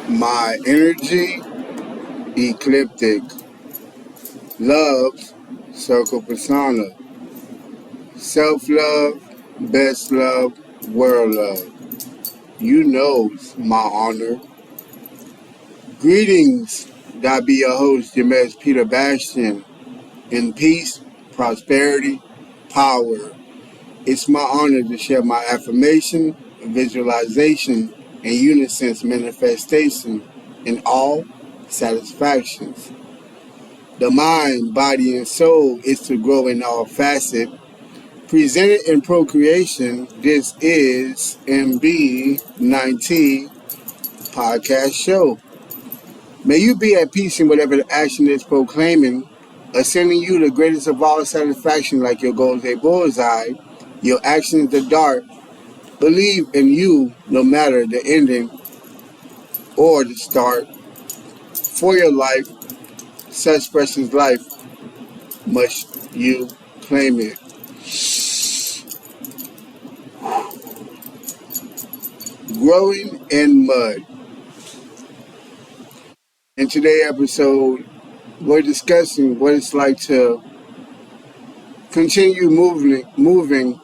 My energy ecliptic loves circle persona. Self-love, best love, world love. You knows my honor. Greetings, that be your host, JaMes Peter Bastien. In peace, prosperity, power. It's my honor to share my affirmation, visualization, and unisons manifestation in all satisfactions. The mind, body, and soul is to grow in all facets. Presented in procreation, this is MB19 podcast show. May you be at peace in whatever the action is proclaiming, ascending you the greatest of all satisfaction like your goal is a bullseye, your actions the dart. Believe in you no matter the ending or the start. For your life, such precious life, must you claim it. Growing in mud. In today's episode, we're discussing what it's like to continue moving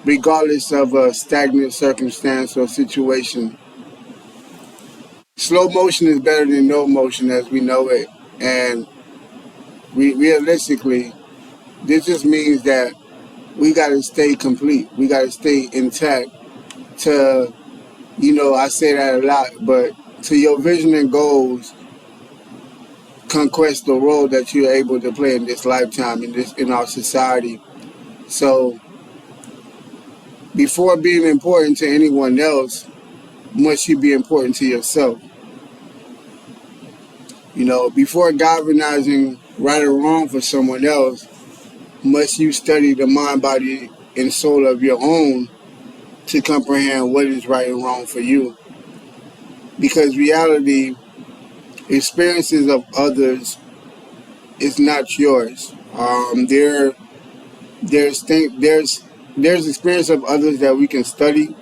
regardless of a stagnant circumstance or situation. Slow motion is better than no motion as we know it. And realistically, this just means that we got to stay complete. We got to stay intact to, I say that a lot, but to your vision and goals, conquest the role that you're able to play in this lifetime, in our society. So, before being important to anyone else, must you be important to yourself? Before galvanizing right or wrong for someone else, must you study the mind, body, and soul of your own to comprehend what is right and wrong for you. Because reality, experiences of others is not yours. There's experience of others that we can study,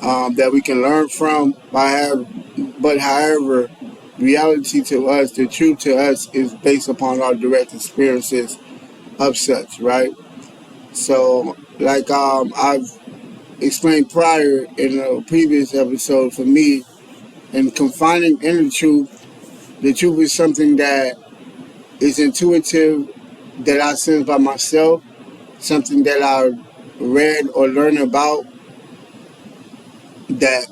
that we can learn from. But however, reality to us, the truth to us, is based upon our direct experiences of such, right? So, like I've explained prior in a previous episode, for me, and confining in the truth is something that is intuitive, that I sense by myself, something that I read or learned about that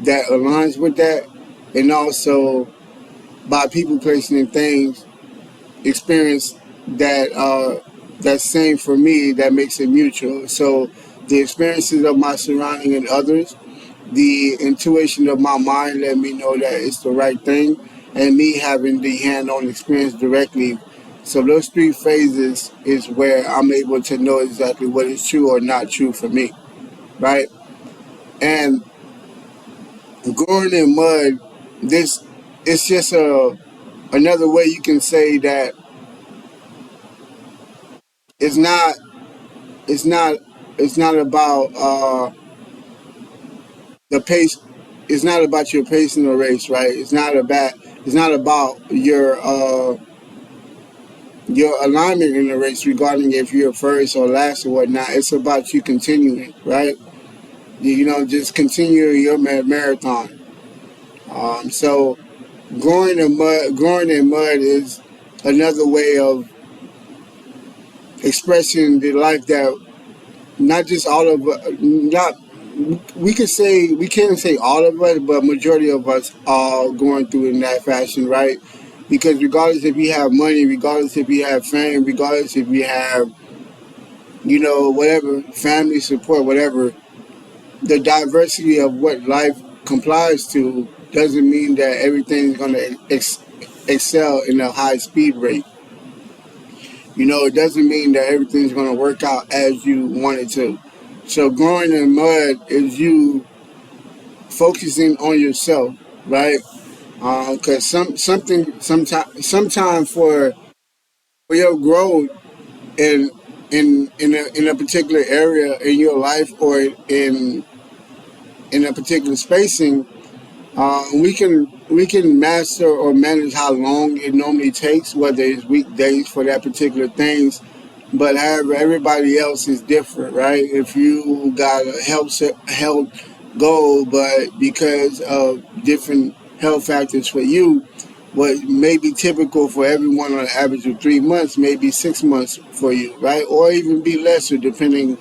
aligns with that, and also by people, placing and things, experience that's same for me, that makes it mutual. So the experiences of my surrounding and others, the intuition of my mind let me know that it's the right thing, and me having the hand-on experience directly. So those three phases is where I'm able to know exactly what is true or not true for me, right? And growing in mud, this it's just another way you can say that it's not about the pace. It's not about your pace in the race, right? It's not about your alignment in the race regarding if you're first or last or whatnot. It's about you continuing, right? Just continue your marathon. So growing in mud is another way of expressing the life that not just all of not we can't say all of us, but majority of us are going through in that fashion, right? Because regardless if you have money, regardless if you have fame, regardless if you have, whatever, family support, whatever, the diversity of what life complies to doesn't mean that everything's going to excel in a high speed rate. It doesn't mean that everything's going to work out as you want it to. So growing in mud is you focusing on yourself, right? Because sometime for your growth in a particular area in your life, or in a particular spacing, We can master or manage how long it normally takes, whether it's weekdays for that particular things. But however, everybody else is different, right? If you got a health goal, but because of different health factors for you, what may be typical for everyone on an average of 3 months, may be 6 months for you, right? Or even be lesser, depending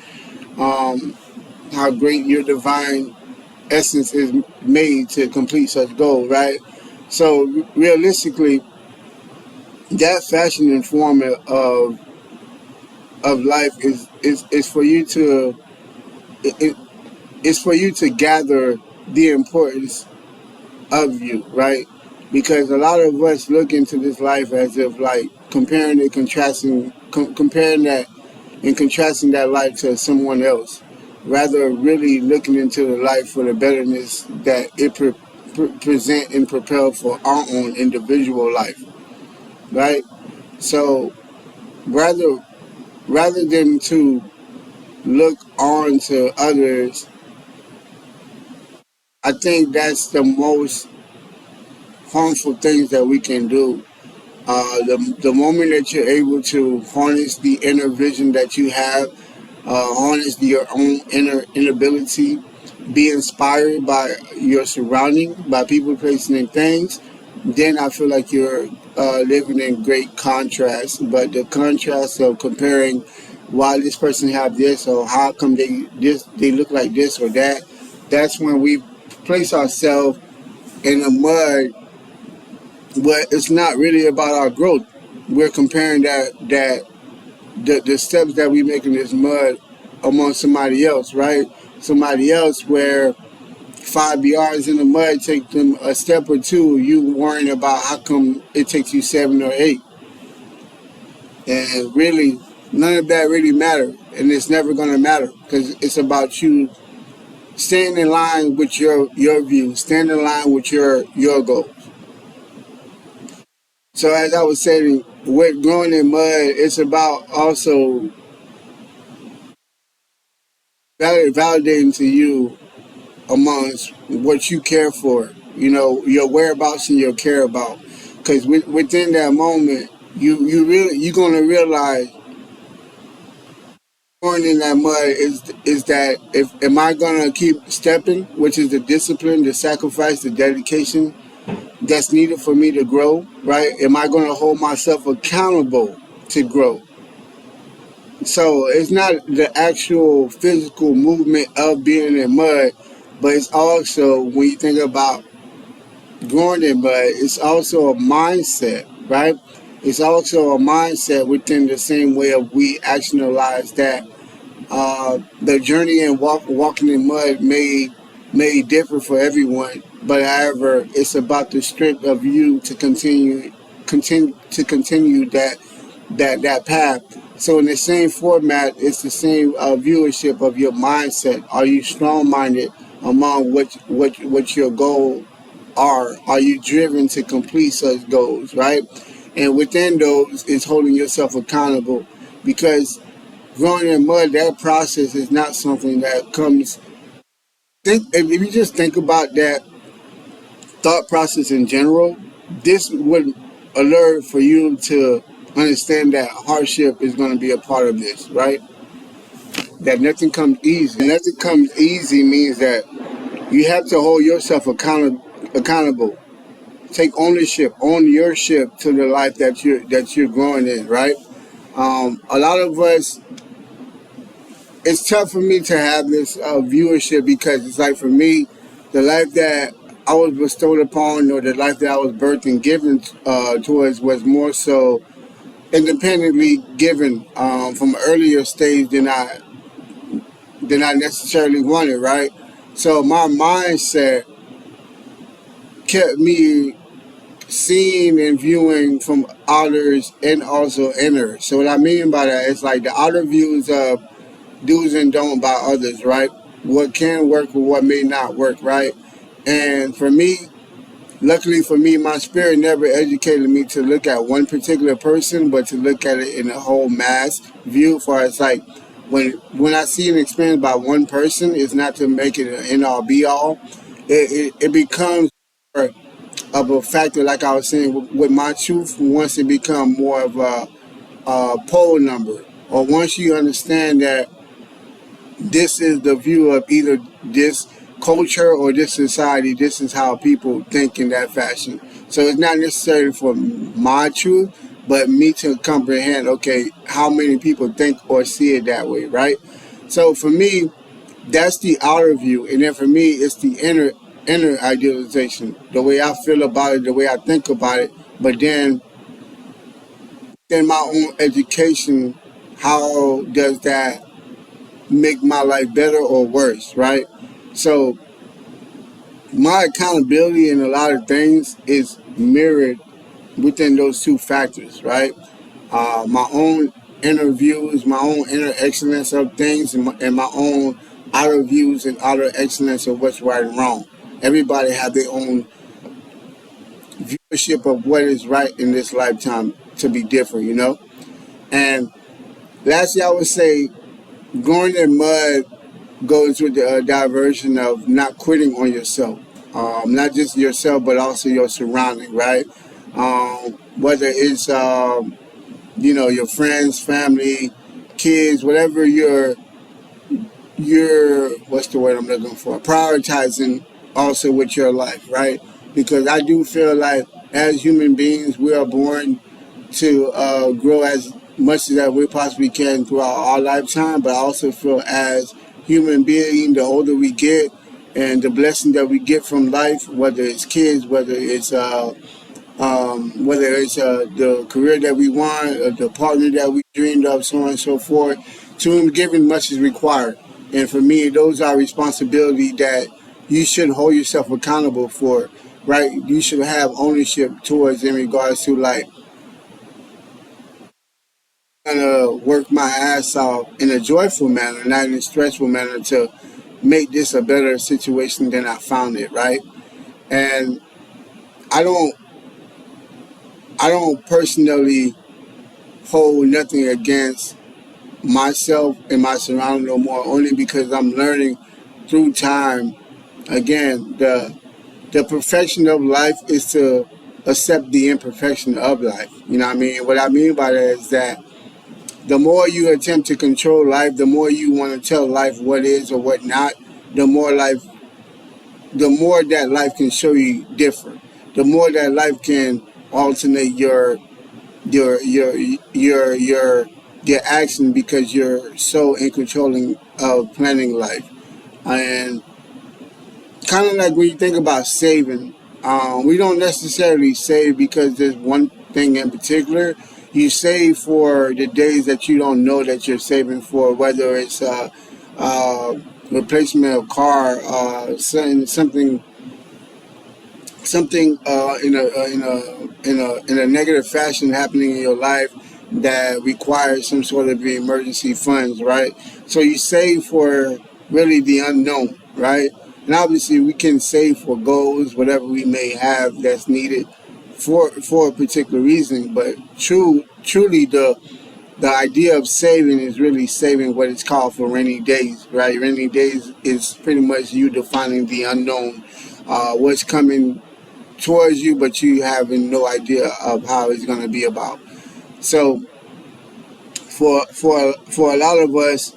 how great your divine essence is made to complete such goal, right? So realistically, that fashion and form of life is for you to it, it's for you to gather the importance of you, right? Because a lot of us look into this life as if like comparing and contrasting, comparing that and contrasting that life to someone else, rather really looking into the life for the betterness that it present and propel for our own individual life, right? So rather rather than to look on to others, I think that's the most harmful things that we can do. The moment that you're able to harness the inner vision that you have, harness your own inner ability, be inspired by your surrounding, by people, places, and things, then I feel like you're living in great contrast. But the contrast of comparing why this person have this or how come they look like this or that, that's when we place ourselves in the mud. But it's not really about our growth. We're comparing the steps that we make in this mud among somebody else, right? Somebody else where 5 yards in the mud take them a step or two. You worrying about how come it takes you 7 or 8, and really none of that really matters, and it's never gonna matter because it's about you staying in line with your view, staying in line with your goals. So as I was saying, with growing in mud, it's about also validating to you amongst what you care for, your whereabouts and your care about. Because within that moment, you're gonna realize going in that mud is that if am I gonna keep stepping, which is the discipline, the sacrifice, the dedication that's needed for me to grow, right? Am I gonna hold myself accountable to grow? So it's not the actual physical movement of being in mud, but it's also when you think about growing in mud, it's also a mindset, right? It's also a mindset within the same way of we actionalize that the journey and walking in mud may differ for everyone, but however, it's about the strength of you to continue that path. So in the same format, it's the same viewership of your mindset. Are you strong-minded among what your goal are? Are you driven to complete such goals, right? And within those is holding yourself accountable, because growing in mud, that process is not something that comes. If you just think about that thought process in general, this would alert for you to understand that hardship is going to be a part of this, right? That nothing comes easy. Nothing comes easy means that you have to hold yourself accountable. Take ownership, own your ship to the life that you're growing in, right? A lot of us, it's tough for me to have this viewership, because it's like for me, the life that I was bestowed upon, or the life that I was birthed and given towards, was more so independently given from an earlier stage than I necessarily wanted, right? So my mindset kept me seeing and viewing from outers and also inner. So what I mean by that is like the outer views of do's and don't by others, right? What can work or what may not work, right? And for me, luckily for me, my spirit never educated me to look at one particular person, but to look at it in a whole mass view. For it's like when I see an experience by one person, it's not to make it an end all be all. It becomes or of a factor, like I was saying, with my truth, once it become more of a poll number, or once you understand that this is the view of either this culture or this society, this is how people think in that fashion. So it's not necessarily for my truth, but me to comprehend, okay, how many people think or see it that way, right? So for me, that's the outer view, and then for me, it's the inner idealization, the way I feel about it, the way I think about it. But then my own education, how does that make my life better or worse, right? So my accountability in a lot of things is mirrored within those two factors, right? My own inner views, my own inner excellence of things, and my own outer views and outer excellence of what's right and wrong. Everybody have their own viewership of what is right in this lifetime to be different, you know? And lastly, I would say going in mud goes with the diversion of not quitting on yourself. Not just yourself, but also your surrounding, right? Whether it's, your friends, family, kids, whatever you're, what's the word I'm looking for? Prioritizing also with your life, right? Because I do feel like as human beings, we are born to grow as much as that we possibly can throughout our lifetime, but I also feel as human being, the older we get and the blessing that we get from life, whether it's kids, whether it's the career that we want, or the partner that we dreamed of, so on and so forth, to whom given much is required. And for me, those are responsibility that you should hold yourself accountable for, right? You should have ownership towards in regards to like, gonna work my ass off in a joyful manner, not in a stressful manner, to make this a better situation than I found it, right? And I don't, I don't personally hold nothing against myself and my surroundings no more, only because I'm learning through time. Again, the perfection of life is to accept the imperfection of life. You know what I mean? What I mean by that is that the more you attempt to control life, the more you want to tell life what is or what not, the more life, the more that life can show you different. The more that life can alternate your your your your your action because you're so in controlling of planning life. And kind of like when you think about saving, we don't necessarily save because there's one thing in particular. You save for the days that you don't know that you're saving for, whether it's replacement of car, something in a negative fashion happening in your life that requires some sort of emergency funds, right? So you save for really the unknown, right? And obviously we can save for goals, whatever we may have that's needed for a particular reason. But truly the idea of saving is really saving what is called for rainy days, right? Rainy days is pretty much you defining the unknown, what's coming towards you, but you having no idea of how it's going to be about. So for a lot of us,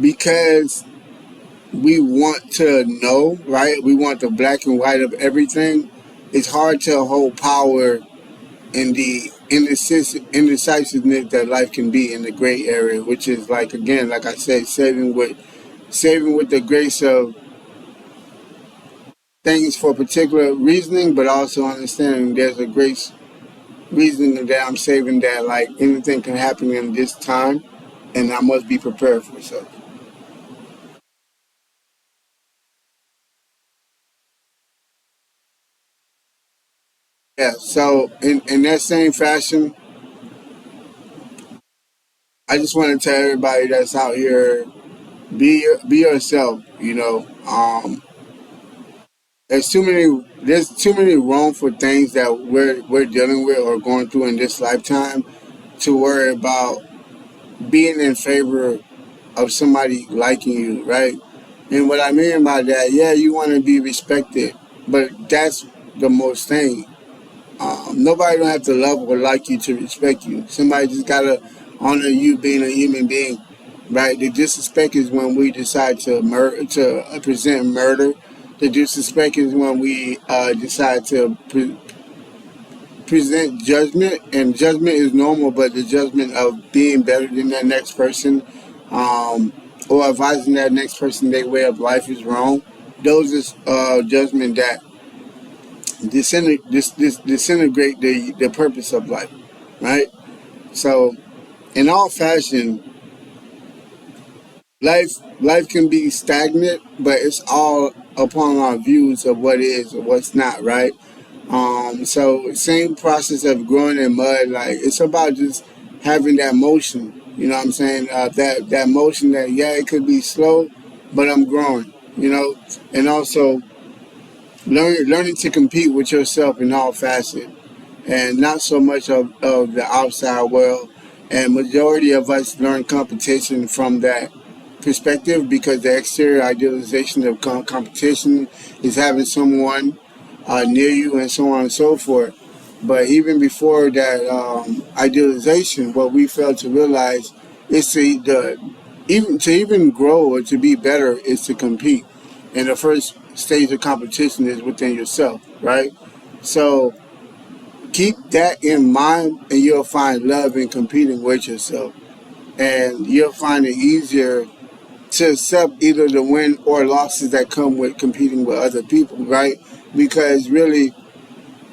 because we want to know, right? We want the black and white of everything. It's hard to hold power in the indecisiveness that life can be in the gray area, which is like, again, like I said, saving with the grace of things for particular reasoning, but also understanding there's a great reasoning that I'm saving, that like anything can happen in this time, and I must be prepared for so. Yeah. So in that same fashion, I just want to tell everybody that's out here, be yourself. There's too many wrongful things that we're dealing with or going through in this lifetime to worry about being in favor of somebody liking you, right? And what I mean by that, yeah, you want to be respected, But that's the most thing. Nobody don't have to love or like you to respect you. Somebody just gotta honor you being a human being, right? The disrespect is when we decide to present murder. The disrespect is when we decide to present judgment, and judgment is normal, but the judgment of being better than that next person, or advising that next person their way of life is wrong. Those is judgment that disintegrate the purpose of life, right? So, in all fashion, life can be stagnant, but it's all upon our views of what is or what's not, right? So same process of growing in mud, like it's about just having that motion. You know what I'm saying? That motion that it could be slow, but I'm growing. And also learning to compete with yourself in all facets, and not so much of the outside world. And majority of us learn competition from that perspective, because the exterior idealization of competition is having someone near you and so on and so forth. But even before that idealization, what we fail to realize is even grow or to be better is to compete. And the first stage of competition is within yourself, right? So keep that in mind, and you'll find love in competing with yourself. And you'll find it easier to accept either the win or losses that come with competing with other people, right? Because really,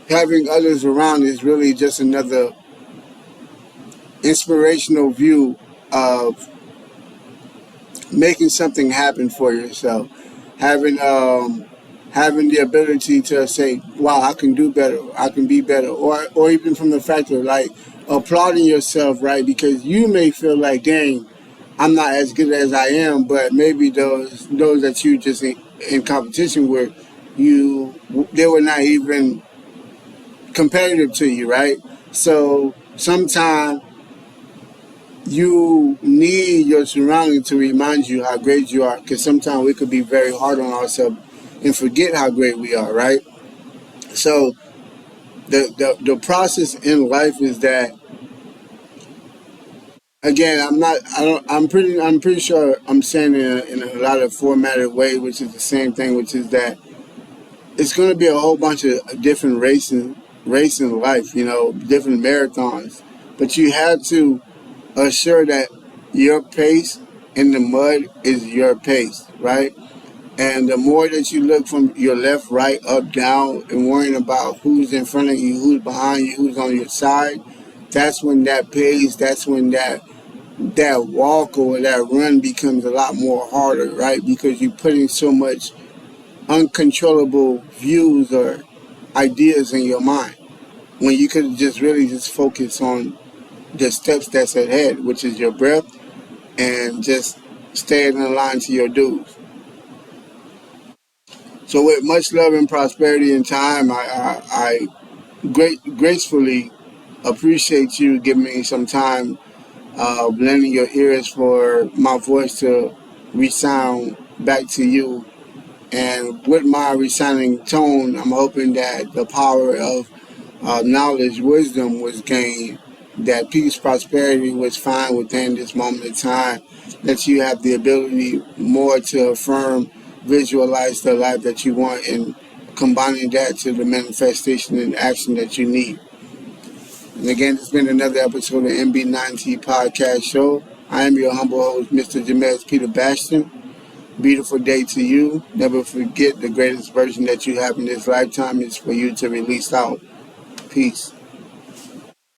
having others around is really just another inspirational view of making something happen for yourself. Having the ability to say, wow, I can do better, I can be better, or even from the fact of like applauding yourself, right? Because you may feel like, dang, I'm not as good as I am, but maybe those that you just in competition with, they were not even competitive to you, right? So sometimes you need your surrounding to remind you how great you are, because sometimes we could be very hard on ourselves and forget how great we are, right? So the process in life is that, again, I'm pretty sure I'm saying it in a lot of formatted way, which is the same thing, which is that it's going to be a whole bunch of different race in life, different marathons, but you have to assure that your pace in the mud is your pace, right? And the more that you look from your left, right, up, down, and worrying about who's in front of you, who's behind you, who's on your side, that's when that pace, that's when that walk or that run becomes a lot more harder, right? Because you're putting so much uncontrollable views or ideas in your mind, when you could just really just focus on the steps that's ahead, which is your breath, and just stay in line to your dues. So with much love and prosperity and time, I gracefully appreciate you giving me some time, lending your ears for my voice to resound back to you. And with my resounding tone, I'm hoping that the power of knowledge, wisdom was gained, that peace, prosperity was found within this moment of time, that you have the ability more to affirm, visualize the life that you want, and combining that to the manifestation and action that you need. And again, it's been another episode of MB9T Podcast Show. I am your humble host, Mr. JaMes Peter Bastien. Beautiful day to you. Never forget, the greatest version that you have in this lifetime is for you to release out. Peace.